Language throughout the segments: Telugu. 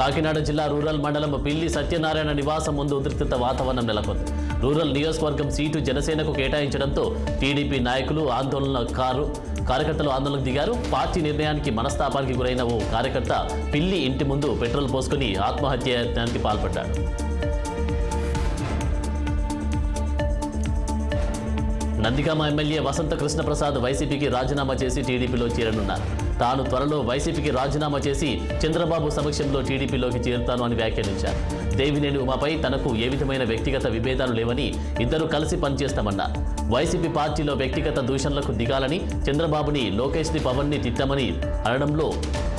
కాకినాడ జిల్లా రూరల్ మండలం పిల్లి సత్యనారాయణ నివాసం ముందు ఉద్రిక్తత వాతావరణం నెలకొంది. రూరల్ నియోజకవర్గం సీటు జనసేనకు కేటాయించడంతో టీడీపీ నాయకులు కార్యకర్తలు ఆందోళనకు దిగారు. పార్టీ నిర్ణయానికి మనస్తాపానికి గురైన ఓ కార్యకర్త పిల్లి ఇంటి ముందు పెట్రోల్ పోసుకుని ఆత్మహత్యాయత్నానికి పాల్పడ్డాడు. నందిగామ ఎమ్మెల్యే వసంత కృష్ణప్రసాద్ వైసీపీకి రాజీనామా చేసి టీడీపీలో చేరనున్నారు. తాను త్వరలో వైసీపీకి రాజీనామా చేసి చంద్రబాబు సమక్షంలో టీడీపీలోకి చేరుతాను అని వ్యాఖ్యానించారు. దేవినేని ఉమాపై తనకు ఏ విధమైన వ్యక్తిగత విభేదాలు లేవని, ఇద్దరు కలిసి పనిచేస్తామన్నారు. వైసీపీ పార్టీలో వ్యక్తిగత దూషణలకు దిగాలని, చంద్రబాబుని, లోకేష్ని, పవన్ని తిట్టామని అనడంలో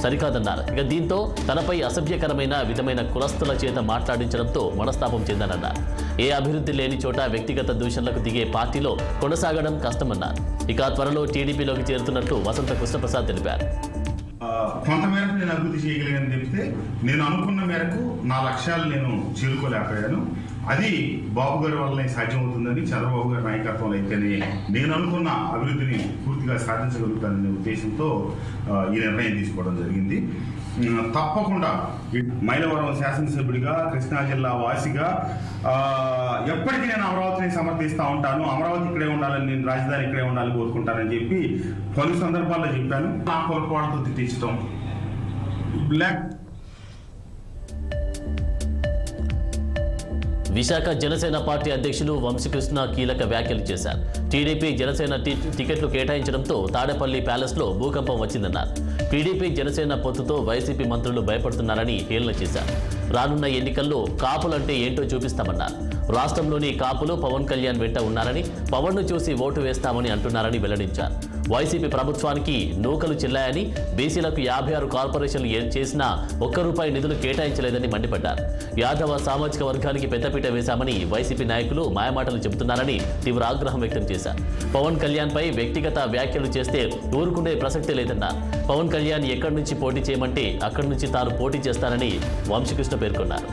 సరికాదన్నారు. ఇక దీంతో తనపై అసభ్యకరమైన విధమైన కులస్తుల చేత మాట్లాడించడంతో మనస్తాపం చెందానన్నారు. ఏ అభివృద్ధి లేని చోట వ్యక్తిగత దూషణలకు దిగే పార్టీలో కొనసాగడం కష్టమన్నారు. ఇక త్వరలో టీడీపీలోకి చేరుతున్నట్లు వసంత కృష్ణప్రసాద్ తెలిపారు. కొంతమేరకు నేను అభివృద్ధి చేయగలిగాను చెప్తే, నేను అనుకున్న మేరకు నా లక్ష్యాలు నేను చేరుకోలేకపోయాను. అది బాబు గారి వల్లనే సాధ్యమవుతుందని, చంద్రబాబు గారి నాయకత్వంలో అయితేనే నేను అనుకున్న అభివృద్ధిని పూర్తిగా సాధించగలుగుతాననే ఉద్దేశంతో ఈ నిర్ణయం తీసుకోవడం జరిగింది. తప్పకుండా మైలవరం శాసనసభ్యుడిగా, కృష్ణా జిల్లా వాసిగా ఎప్పటికీ నేను అమరావతిని సమర్థిస్తూ ఉంటాను. అమరావతి ఇక్కడే ఉండాలని, నేను రాజధాని ఇక్కడే ఉండాలని కోరుకుంటానని చెప్పి పలు సందర్భాల్లో చెప్పాను. నా పొరపాటుతో తిట్టించడం విశాఖ జనసేన పార్టీ అధ్యక్షులు వంశీకృష్ణ కీలక వ్యాఖ్యలు చేశారు. టీడీపీ జనసేన టికెట్లు కేటాయించడంతో తాడేపల్లి ప్యాలెస్లో భూకంపం వచ్చిందన్నారు. టీడీపీ జనసేన పొత్తుతో వైసీపీ మంత్రులు భయపడుతున్నారని హేళన చేశారు. రానున్న ఎన్నికల్లో కాపులంటే ఏంటో చూపిస్తామన్నారు. రాష్ట్రంలోని కాపులు పవన్ కళ్యాణ్ వెంట ఉన్నారని, పవన్ను చూసి ఓటు వేస్తామని అంటున్నారని వెల్లడించారు. వైసీపీ ప్రభుత్వానికి నూకలు చెల్లాయని, బీసీలకు 56 కార్పొరేషన్లు చేసినా ₹1 నిధులు కేటాయించలేదని మండిపడ్డారు. యాదవ సామాజిక వర్గానికి పెద్దపీట వేశామని వైసీపీ నాయకులు మాయమాటలు చెబుతున్నారని తీవ్ర ఆగ్రహం వ్యక్తం చేశారు. పవన్ కళ్యాణ్పై వ్యక్తిగత వ్యాఖ్యలు చేస్తే ఊరుకునే ప్రసక్తే లేదన్నారు. పవన్ కళ్యాణ్ ఎక్కడి నుంచి పోటీ చేయమంటే అక్కడి నుంచి తాను పోటీ చేస్తానని వంశీకృష్ణ పేర్కొన్నారు.